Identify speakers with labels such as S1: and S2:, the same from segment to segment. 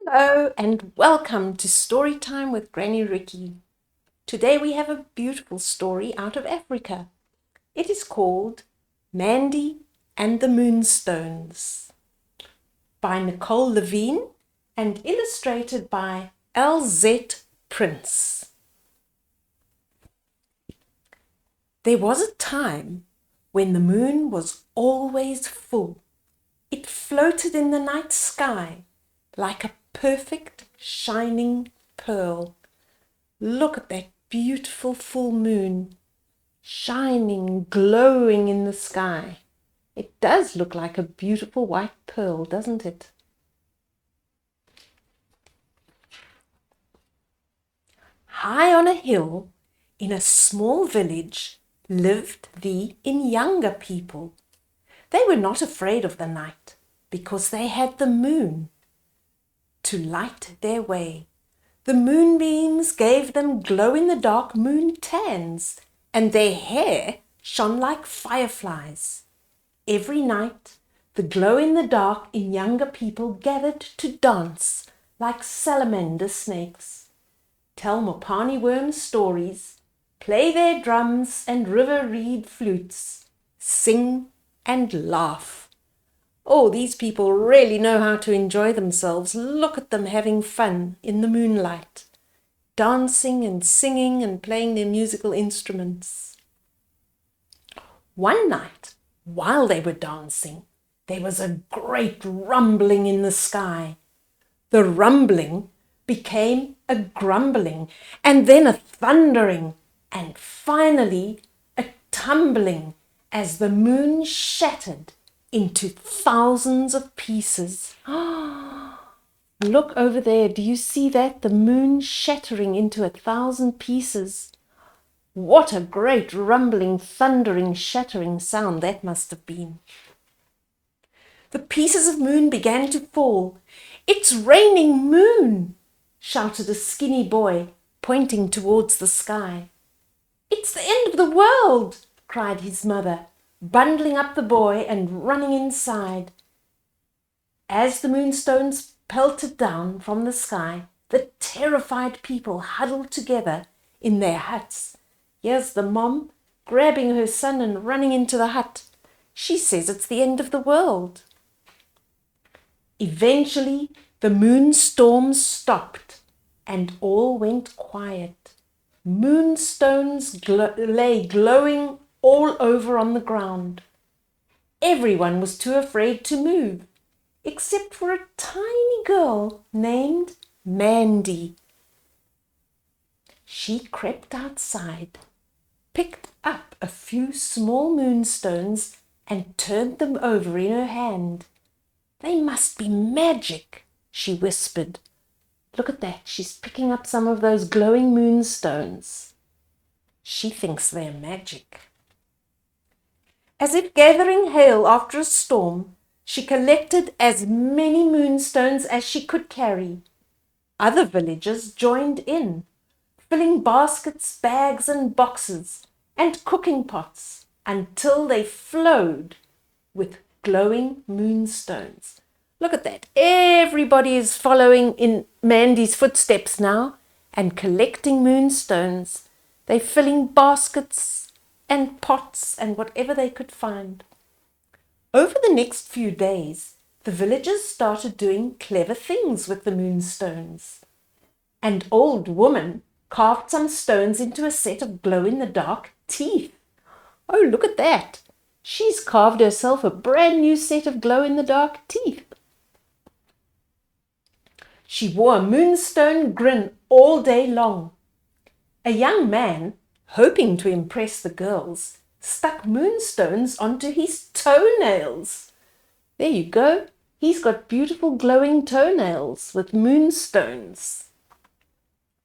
S1: Hello and welcome to Story Time with Granny Ricky. Today we have a beautiful story out of Africa. It is called MANDI and the Moonstones by Nicole Levin and illustrated by Alzette Prins. There was a time when the moon was always full. It floated in the night sky like a perfect shining pearl. Look at that beautiful full moon, shining, glowing in the sky. It does look like a beautiful white pearl, doesn't it? High on a hill, in a small village, lived the Inyanga people. They were not afraid of the night because they had the moon to light their way. The moonbeams gave them glow-in-the-dark moon tans, and their hair shone like fireflies. Every night, the glow-in-the-dark Inyanga people gathered to dance like salamander snakes, tell Mopani worm stories, play their drums and river reed flutes, sing and laugh. Oh, these people really know how to enjoy themselves. Look at them having fun in the moonlight, dancing and singing and playing their musical instruments. One night, while they were dancing, there was a great rumbling in the sky. The rumbling became a grumbling, and then a thundering, and finally a tumbling as the moon shattered into thousands of pieces. Look over there. Do you see that? The moon shattering into 1,000 pieces. What a great rumbling, thundering, shattering sound that must have been. The pieces of moon began to fall. "It's raining moon!" shouted a skinny boy, pointing towards the sky. "It's the end of the world!" cried his mother, bundling up the boy and running inside. As the moonstones pelted down from the sky, the terrified people huddled together in their huts. Here's the mom grabbing her son and running into the hut. She says it's the end of the world. Eventually, the moonstorms stopped and all went quiet. Moonstones lay glowing all over on the ground. Everyone was too afraid to move, except for a tiny girl named MANDI. She crept outside, picked up a few small moonstones and turned them over in her hand. "They must be magic," she whispered. Look at that, she's picking up some of those glowing moonstones. She thinks they're magic. As if gathering hail after a storm, she collected as many moonstones as she could carry. Other villagers joined in, filling baskets, bags, and boxes, and cooking pots until they flowed with glowing moonstones. Look at that. Everybody is following in MANDI's footsteps now and collecting moonstones. They're filling baskets and pots and whatever they could find. Over the next few days, the villagers started doing clever things with the moonstones. An old woman carved some stones into a set of glow-in-the-dark teeth. Oh, look at that. She's carved herself a brand new set of glow-in-the-dark teeth. She wore a moonstone grin all day long. A young man, hoping to impress the girls, stuck moonstones onto his toenails. There you go. He's got beautiful glowing toenails with moonstones.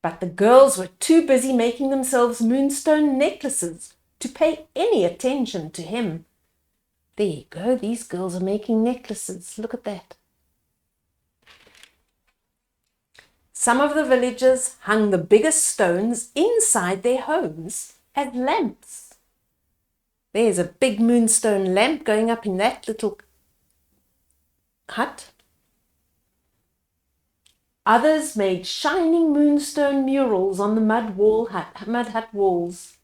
S1: But the girls were too busy making themselves moonstone necklaces to pay any attention to him. There you go. These girls are making necklaces. Look at that. Some of the villagers hung the biggest stones inside their homes as lamps. There's a big moonstone lamp going up in that little hut. Others made shining moonstone murals on the mud hut walls.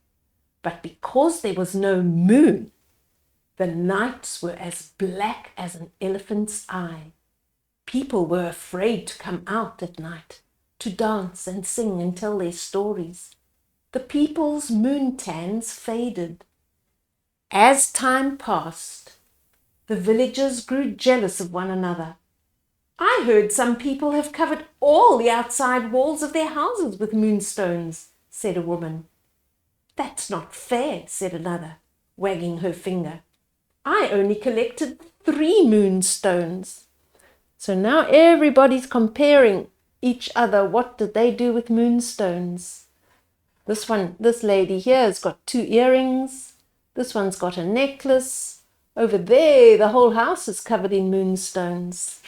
S1: But because there was no moon, the nights were as black as an elephant's eye. People were afraid to come out at night to dance and sing and tell their stories. The people's moontans faded. As time passed, the villagers grew jealous of one another. I heard some people have covered all the outside walls of their houses with moonstones, said a woman. That's not fair, said another, wagging her finger. I only collected 3 moonstones. So now everybody's comparing each other. What did they do with moonstones? This lady here has got 2 earrings. This one's got a necklace. Over there, the whole house is covered in moonstones.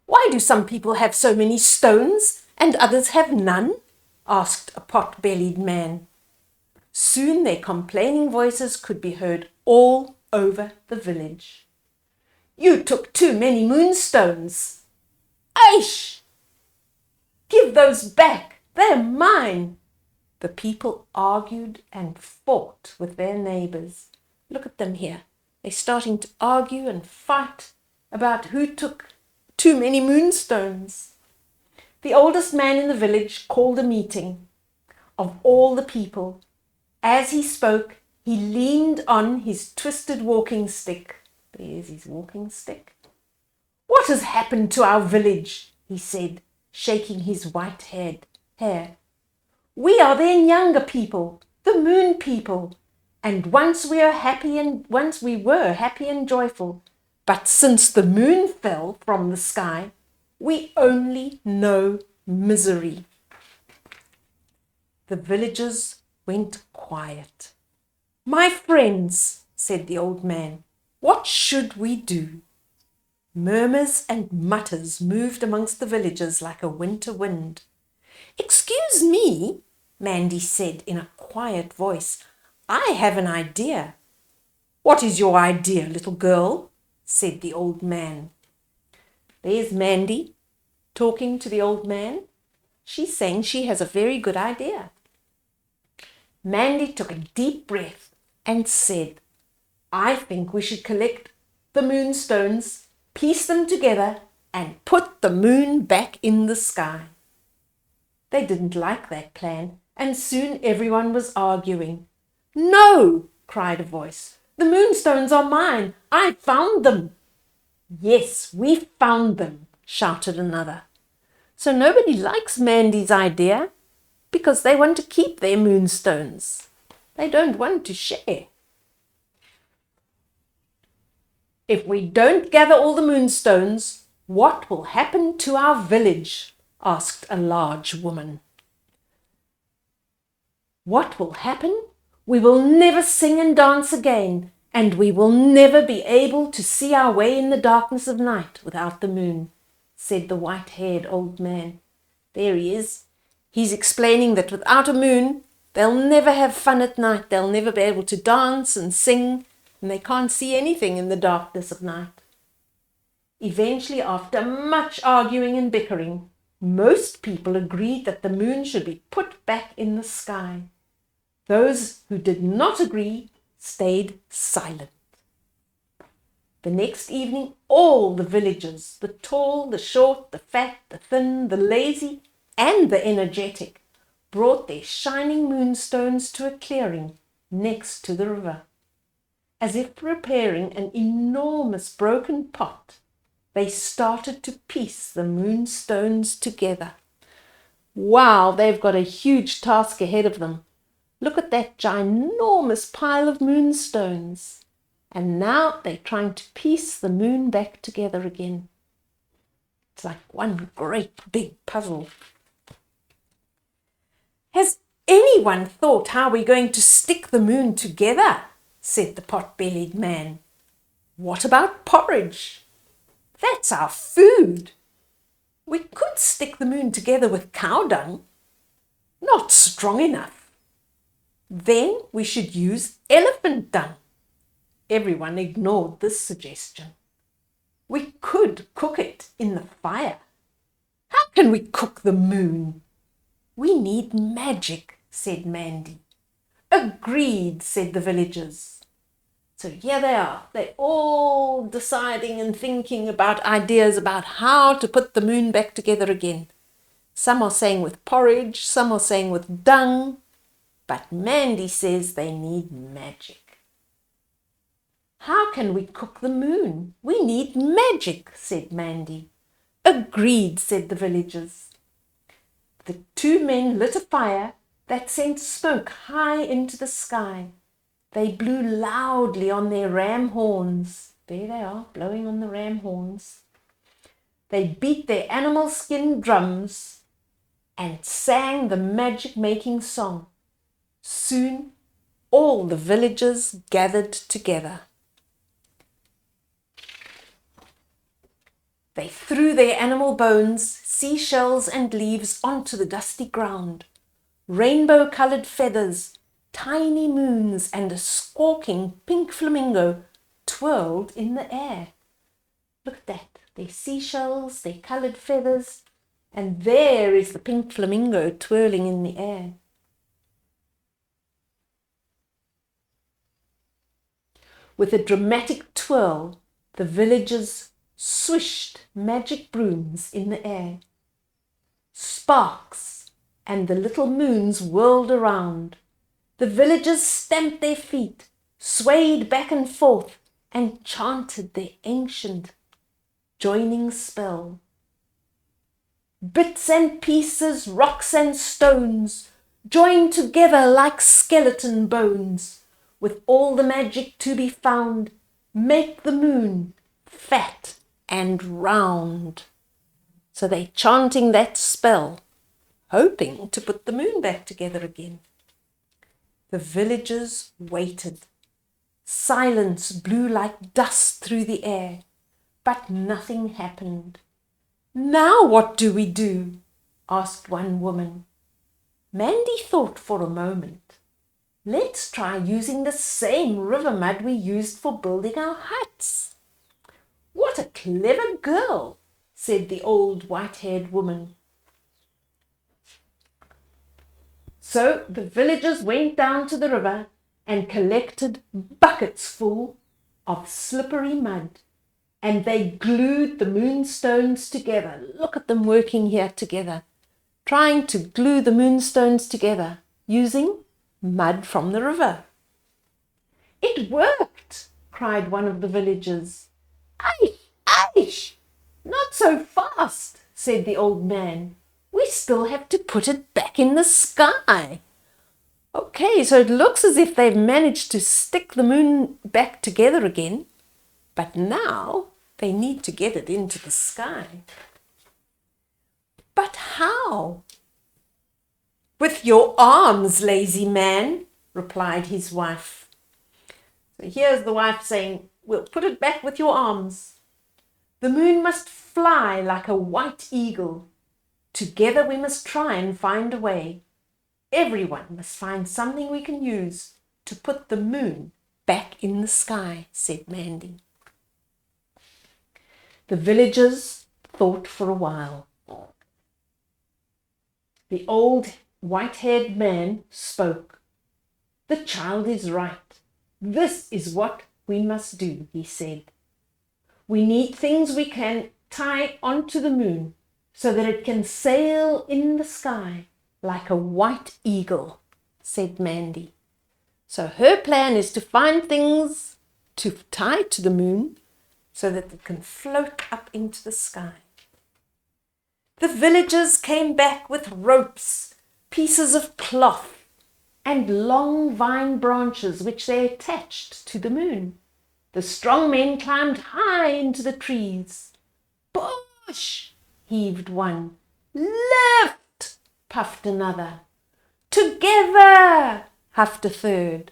S1: Why do some people have so many stones and others have none? Asked a pot-bellied man. Soon their complaining voices could be heard all over the village. You took too many moonstones. Aish! Give those back. They're mine. The people argued and fought with their neighbours. Look at them here. They're starting to argue and fight about who took too many moonstones. The oldest man in the village called a meeting of all the people. As he spoke, he leaned on his twisted walking stick. There's his walking stick. What has happened to our village? He said, shaking his white hair. We are the Inyanga people, the moon people, and once we were happy and joyful. But since the moon fell from the sky, we only know misery. The villagers went quiet. My friends, said the old man, what should we do? Murmurs and mutters moved amongst the villagers like a winter wind. Excuse me, MANDI said in a quiet voice. I have an idea. What is your idea, little girl? Said the old man. There's MANDI talking to the old man. She's saying she has a very good idea. MANDI took a deep breath and said, I think we should collect the moonstones, piece them together, and put the moon back in the sky. They didn't like that plan, and soon everyone was arguing. No, cried a voice. The moonstones are mine. I found them. Yes, we found them, shouted another. So nobody likes MANDI's idea because they want to keep their moonstones. They don't want to share. If we don't gather all the moonstones, what will happen to our village? Asked a large woman. What will happen? We will never sing and dance again, and we will never be able to see our way in the darkness of night without the moon, said the white-haired old man. There he is. He's explaining that without a moon, they'll never have fun at night. They'll never be able to dance and sing, and they can't see anything in the darkness of night. Eventually, after much arguing and bickering, most people agreed that the moon should be put back in the sky. Those who did not agree stayed silent. The next evening, all the villagers, the tall, the short, the fat, the thin, the lazy, and the energetic, brought their shining moonstones to a clearing next to the river. As if preparing an enormous broken pot, they started to piece the moonstones together. Wow, they've got a huge task ahead of them. Look at that ginormous pile of moonstones. And now they're trying to piece the moon back together again. It's like one great big puzzle. Has anyone thought how we're going to stick the moon together? Said the pot-bellied man. What about porridge? That's our food. We could stick the moon together with cow dung. Not strong enough. Then we should use elephant dung. Everyone ignored this suggestion. We could cook it in the fire. can we cook the moon? We need magic, said MANDI. Agreed, said the villagers. So here they are. They're all deciding and thinking about ideas about how to put the moon back together again. Some are saying with porridge, some are saying with dung, but MANDI says they need magic. How can we cook the moon? We need magic, said MANDI. Agreed, said the villagers. The two men lit a fire that sent smoke high into the sky. They blew loudly on their ram horns. There they are, blowing on the ram horns. They beat their animal skin drums and sang the magic-making song. Soon all the villagers gathered together. They threw their animal bones, seashells and leaves onto the dusty ground. Rainbow-coloured feathers, tiny moons and a squawking pink flamingo twirled in the air. Look at that, their seashells, their coloured feathers, and there is the pink flamingo twirling in the air. With a dramatic twirl, the villagers swished magic brooms in the air. Sparks and the little moons whirled around. The villagers stamped their feet, swayed back and forth, and chanted their ancient joining spell. Bits and pieces, rocks and stones, joined together like skeleton bones, with all the magic to be found, make the moon fat and round. So they're chanting that spell, hoping to put the moon back together again. The villagers waited. Silence blew like dust through the air, but nothing happened. Now what do we do? Asked one woman. MANDI thought for a moment. Let's try using the same river mud we used for building our huts. What a clever girl, said the old white-haired woman. So the villagers went down to the river and collected buckets full of slippery mud, and they glued the moonstones together. Look at them working here together, trying to glue the moonstones together using mud from the river. It worked, cried one of the villagers. Aish, aish, not so fast, said the old man. We still have to put it back in the sky. Okay, so it looks as if they've managed to stick the moon back together again, but now they need to get it into the sky. But how? With your arms, lazy man, replied his wife. So here's the wife saying, we'll put it back with your arms. The moon must fly like a white eagle. Together we must try and find a way. Everyone must find something we can use to put the moon back in the sky, said MANDI. The villagers thought for a while. The old white-haired man spoke. The child is right. This is what we must do, he said. We need things we can tie onto the moon so that it can sail in the sky like a white eagle, said MANDI. So her plan is to find things to tie to the moon so that it can float up into the sky. The villagers came back with ropes, pieces of cloth, and long vine branches which they attached to the moon. The strong men climbed high into the trees. Push, heaved one. Lift, puffed another. Together, huffed a third.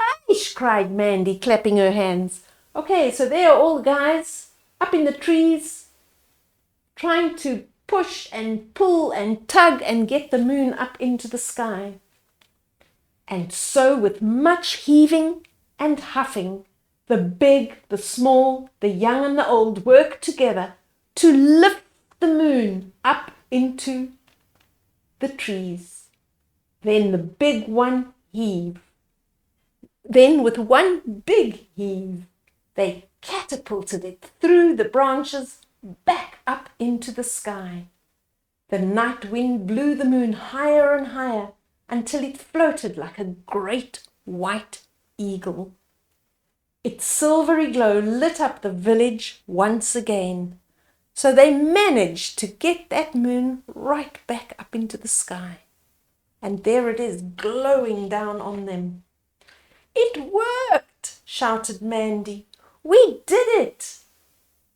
S1: Aish, cried MANDI, clapping her hands. Okay, so there are all the guys up in the trees trying to push and pull and tug and get the moon up into the sky. And so with much heaving and huffing, the big, the small, the young and the old worked together to lift the moon up into the trees. Then the big one heaved. Then with one big heave, they catapulted it through the branches back up into the sky. The night wind blew the moon higher and higher until it floated like a great white eagle. Its silvery glow lit up the village once again. So they managed to get that moon right back up into the sky. And there it is, glowing down on them. "It worked!" shouted MANDI. "We did it!"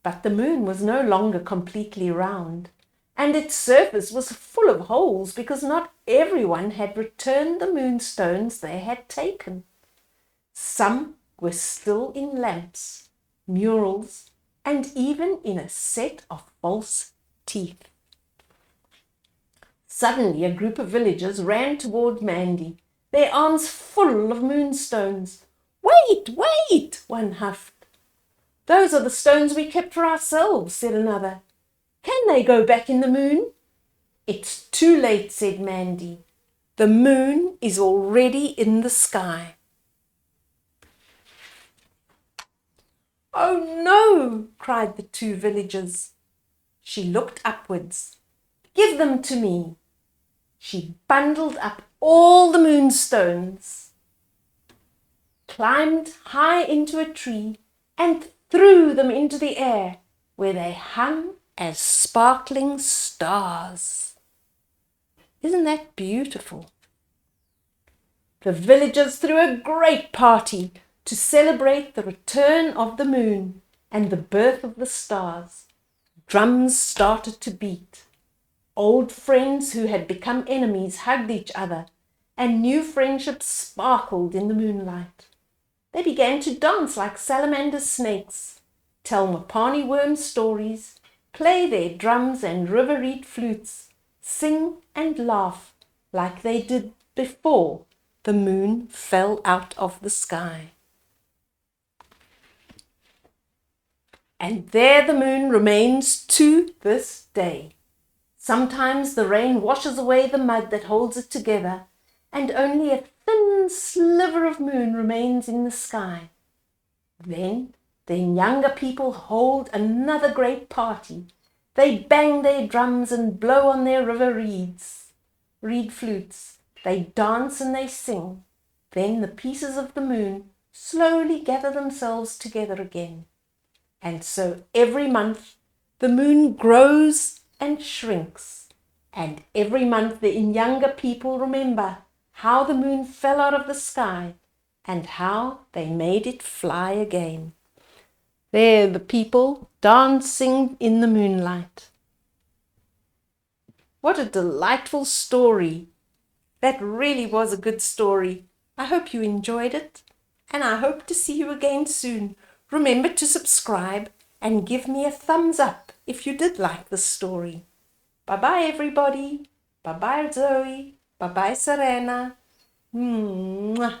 S1: But the moon was no longer completely round, and its surface was full of holes because not everyone had returned the moonstones they had taken. Some were still in lamps, murals, and even in a set of false teeth. Suddenly a group of villagers ran toward MANDI, their arms full of moonstones. "Wait, wait!" one huffed. "Those are the stones we kept for ourselves," said another. "Can they go back in the moon?" "It's too late," said MANDI. "The moon is already in the sky." "Oh no!" cried the two villagers. She looked upwards. "Give them to me." She bundled up all the moonstones, climbed high into a tree, and threw them into the air, where they hung as sparkling stars. Isn't that beautiful? The villagers threw a great party to celebrate the return of the moon and the birth of the stars. Drums started to beat. Old friends who had become enemies hugged each other, and new friendships sparkled in the moonlight. They began to dance like salamander snakes, tell Mopani worm stories, play their drums and river reed flutes, sing and laugh like they did before the moon fell out of the sky. And there the moon remains to this day. Sometimes the rain washes away the mud that holds it together, and only a thin sliver of moon remains in the sky. Then the Inyanga people hold another great party. They bang their drums and blow on their river reed flutes. They dance and they sing. Then the pieces of the moon slowly gather themselves together again. And so every month the moon grows and shrinks, and every month the Inyanga people remember how the moon fell out of the sky and how they made it fly again. There the people dancing in the moonlight. What a delightful story. That really was a good story. I hope you enjoyed it, and I hope to see you again soon. Remember to subscribe and give me a thumbs up if you did like the story. Bye-bye, everybody. Bye-bye, Zoe. Bye-bye, Serena. Mwah.